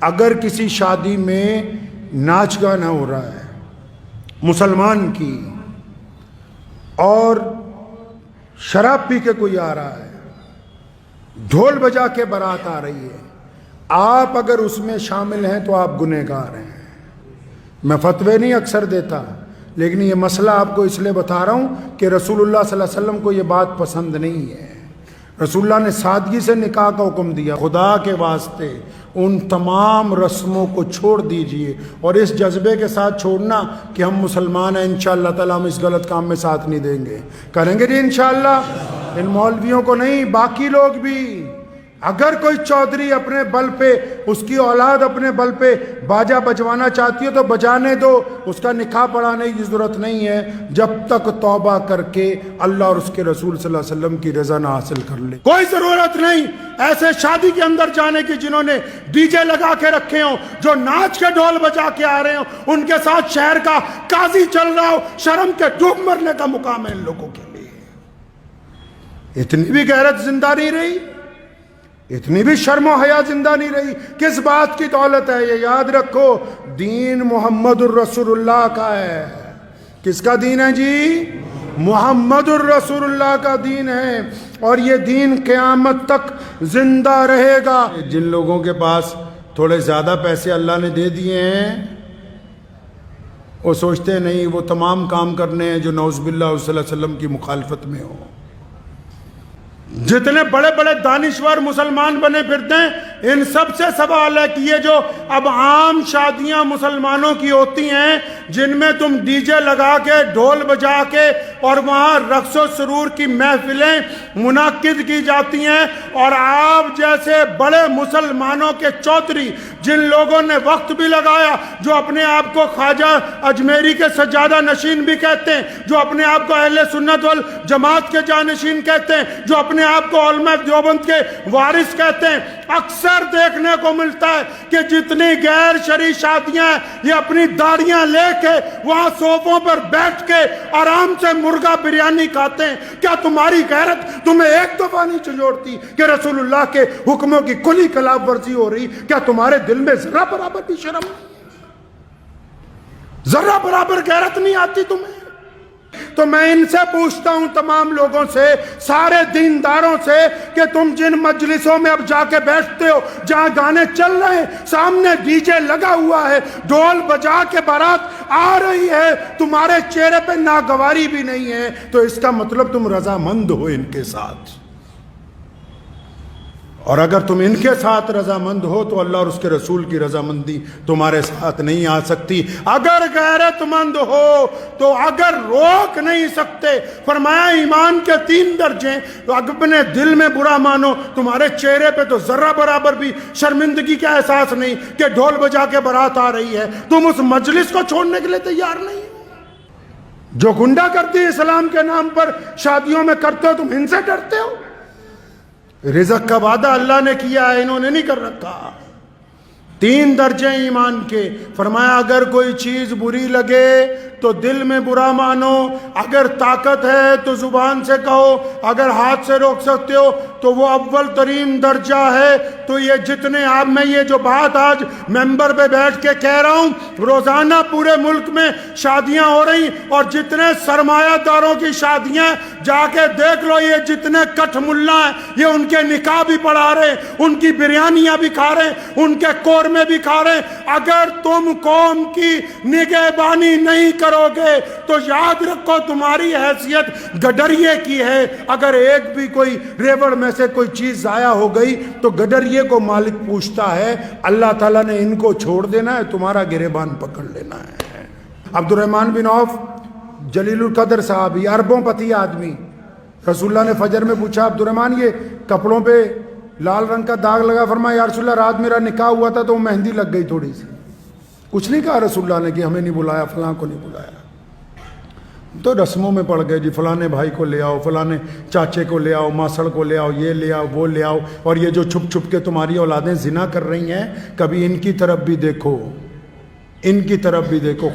اگر کسی شادی میں ناچ گانا ہو رہا ہے مسلمان کی اور شراب پی کے کوئی آ رہا ہے، ڈھول بجا کے بارات آ رہی ہے، آپ اگر اس میں شامل ہیں تو آپ گنہگار ہیں۔ میں فتوے نہیں اکثر دیتا، لیکن یہ مسئلہ آپ کو اس لیے بتا رہا ہوں کہ رسول اللہ صلی اللہ علیہ وسلم کو یہ بات پسند نہیں ہے۔ رسول اللہ نے سادگی سے نکاح کا حکم دیا۔ خدا کے واسطے ان تمام رسموں کو چھوڑ دیجئے، اور اس جذبے کے ساتھ چھوڑنا کہ ہم مسلمان ہیں، انشاءاللہ تعالیٰ ہم اس غلط کام میں ساتھ نہیں دیں گے، کریں گے جی انشاءاللہ۔ ان مولویوں کو نہیں، باقی لوگ بھی، اگر کوئی چودھری اپنے بل پہ، اس کی اولاد اپنے بل پہ باجا بجوانا چاہتی ہے تو بجانے دو، اس کا نکاح پڑھانے کی ضرورت نہیں ہے جب تک توبہ کر کے اللہ اور اس کے رسول صلی اللہ علیہ وسلم کی رضا نہ حاصل کر لے۔ کوئی ضرورت نہیں ایسے شادی کے اندر جانے کی جنہوں نے ڈی جے لگا کے رکھے ہوں، جو ناچ کے ڈھول بجا کے آ رہے ہوں، ان کے ساتھ شہر کا قاضی چل رہا ہو، شرم کے ڈوب مرنے کا مقام ہے ان لوگوں کے لیے۔ اتنی بھی غیرت زندہ نہیں رہی، اتنی بھی شرم و حیا زندہ نہیں رہی۔ کس بات کی دولت ہے یہ یاد رکھو، دین محمد الرسول اللہ کا ہے۔ کس کا دین ہے جی؟ محمد الرسول اللہ کا دین ہے، اور یہ دین قیامت تک زندہ رہے گا۔ جن لوگوں کے پاس تھوڑے زیادہ پیسے اللہ نے دے دیے ہیں، وہ سوچتے نہیں وہ تمام کام کرنے ہیں جو نعوذ باللہ صلی اللہ علیہ وسلم کی مخالفت میں ہو۔ جتنے بڑے بڑے دانشور مسلمان بنے پھرتے ہیں، ان سب سے سوال ہے کہ یہ جو اب عام شادیاں مسلمانوں کی ہوتی ہیں، جن میں تم ڈی جے لگا کے ڈھول بجا کے اور وہاں رقص و سرور کی محفلیں منعقد کی جاتی ہیں، اور آپ جیسے بڑے مسلمانوں کے چودھری جن لوگوں نے وقت بھی لگایا، جو اپنے آپ کو خواجہ اجمیری کے سجادہ نشین بھی کہتے ہیں، جو اپنے آپ کو اہل سنت والجماعت کے جانشین کہتے ہیں، جو اپنے آپ کو علماء دیوبند کے وارث کہتے ہیں، اکثر دیکھنے کو ملتا ہے کہ جتنی غیر شرعی شادیاں ہیں، یہ اپنی داڑیاں لے کے وہاں صوفوں پر بیٹھ کے آرام سے مرغا بریانی کھاتے ہیں۔ کیا تمہاری غیرت تمہیں ایک دفعہ نہیں چنجوڑتی کہ رسول اللہ کے حکموں کی کھلی خلاف ورزی ہو رہی؟ کیا تمہارے دل میں ذرا برابر بھی شرم نہیں؟ ذرا برابر غیرت نہیں آتی تمہیں؟ تو میں ان سے پوچھتا ہوں، تمام لوگوں سے، سارے دینداروں سے، کہ تم جن مجلسوں میں اب جا کے بیٹھتے ہو جہاں گانے چل رہے ہیں، سامنے ڈی جے لگا ہوا ہے، ڈھول بجا کے بارات آ رہی ہے، تمہارے چہرے پہ ناگواری بھی نہیں ہے، تو اس کا مطلب تم رضامند ہو ان کے ساتھ۔ اور اگر تم ان کے ساتھ رضامند ہو تو اللہ اور اس کے رسول کی رضامندی تمہارے ساتھ نہیں آ سکتی۔ اگر غیرت مند ہو تو اگر روک نہیں سکتے، فرمایا ایمان کے 3 درجے، تو اپنے دل میں برا مانو، تمہارے چہرے پہ تو ذرہ برابر بھی شرمندگی کا احساس نہیں کہ ڈھول بجا کے بارات آ رہی ہے، تم اس مجلس کو چھوڑنے کے لیے تیار نہیں ہو۔ جو گنڈا گردی اسلام کے نام پر شادیوں میں کرتے ہو، تم ان سے ڈرتے ہو؟ رزق کا وعدہ اللہ نے کیا ہے، انہوں نے نہیں کر رکھا۔ 3 درجے ایمان کے، فرمایا اگر کوئی چیز بری لگے تو دل میں برا مانو، اگر طاقت ہے تو زبان سے کہو، اگر ہاتھ سے روک سکتے ہو تو وہ اول ترین درجہ ہے۔ تو یہ جتنے آپ میں یہ جو بات آج ممبر پہ بیٹھ کے کہہ رہا ہوں، روزانہ پورے ملک میں شادیاں ہو رہی، اور جتنے سرمایہ داروں کی شادیاں جا کے دیکھ لو، یہ جتنے کٹھ ملا ہیں، یہ ان کے نکاح بھی پڑھا رہے ہیں، ان کی بریانیاں بھی کھا رہے ہیں، ان کے قورمے بھی کھا رہے ہیں۔ اگر تم قوم کی نگہبانی نہیں کرو گے تو یاد رکھو تمہاری حیثیت گڈریے کی ہے۔ اگر ایک بھی کوئی ریوڑ میں سے کوئی چیز ضائع ہو گئی تو گڈریے کو مالک پوچھتا ہے، اللہ تعالیٰ نے ان کو چھوڑ دینا ہے، تمہارا گریبان پکڑ لینا ہے۔ عبد الرحمن بن عوف جلیل القدر صحابی، اربوں پتی آدمی، رسول اللہ نے فجر میں پوچھا، عبد الرحمن یہ کپڑوں پہ لال رنگ کا داغ لگا، فرمایا یا رسول اللہ رات میرا نکاح ہوا تھا تو مہندی لگ گئی تھوڑی سی۔ کچھ نہیں کہا رسول اللہ نے کہ ہمیں نہیں بلایا، فلاں کو نہیں بلایا، تو رسموں میں پڑ گئے جی، فلانے بھائی کو لے آؤ، فلانے چاچے کو لے آؤ، ماسڑ کو لے آؤ، یہ لے آؤ، وہ لے آؤ، اور یہ جو چھپ چھپ کے تمہاری اولادیں زنا کر رہی ہیں، کبھی ان کی طرف بھی دیکھو، ان کی طرف بھی دیکھو۔